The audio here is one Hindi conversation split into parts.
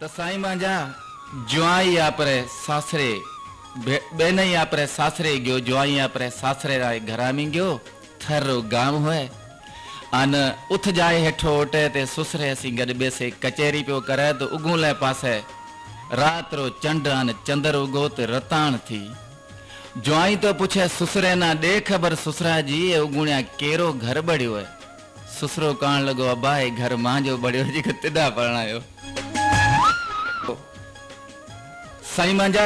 त साईं मांजा जुआई आपरे सासरे बेनई आपरे सासरे गयो जुआई आपरे सासरे राय घरा में गयो थरो गांव हुए अन उठ जाए हेठो ओटे ते सुसरे असी गड बेसे कचेरी पियो करे तो उगूले पासे रात रो चंड अन चंदर उगो ते रताण थी जुआई तो पूछे सुसरे ना दे खबर सुसरा जी ये उगुणिया केरो घर बड़ियो है सुसरो कान लगो अबा ए घर मांजो बड़ियो जी के तिदा परणायो साईं मांजा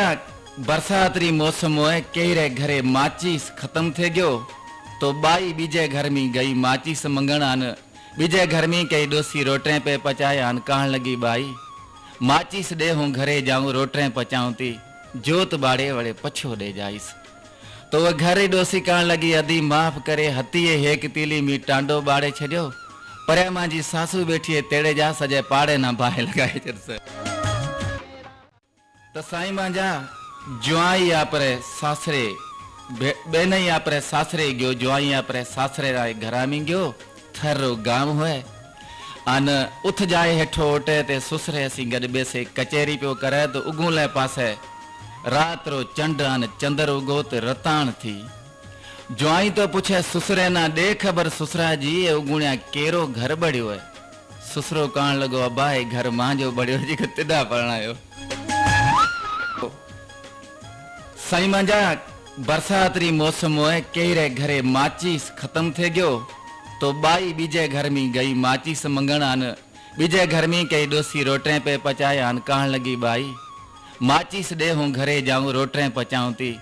बरसात री मौसम होए केरे घरे माचिस खत्म थे गयो तो बाई बीजे घर में गई माचिस मंगण अन बीजे घर में कई डोसी रोटरे पे पचाया अन कहन लगी बाई माचिस दे हूँ घरे जाऊं रोटरे पचाऊं ती जोत बाड़े वड़े पछो दे जाइस तो वह घरे डोसी कहन लगी अदी माफ करे हतीये हेक तीली मी टांडो बाड़े छड़ियो पर मांजी सासू बैठी है तेड़े जा सजे पाड़े ना बाहे लगाए चरसे तो साईं मांजा जुआई आपरे सासरे बेनई आपरे सासरे गयो जुआई आपरे सासरे राय घरा में गयो थरो गांव हुए अन उठ जाए हेठो ओटे ते सुसरे असी गड बेसे कचेरी पियो करे तो उगूले पासे रात रो चंड अन चंदर उगो ते रताण थी जुआई तो पूछे सुसरे ना दे खबर सुसरा जी ये उगुणिया केरो घर बड़ियो है सुसरो कहन लगो अबा ए घर मांजो बड़ियो जी के तिदा परणायो साईं मांजा बरसात री मौसम होए केरे घरे माचिस खत्म थे गयो तो बाई बीजे घर में गई माचिस मंगण अन बीजे घर में कई डोसी रोटरे पे पचाया अन कहन लगी बाई माचिस दे हूँ घरे जाऊं रोटरे पचाऊं ती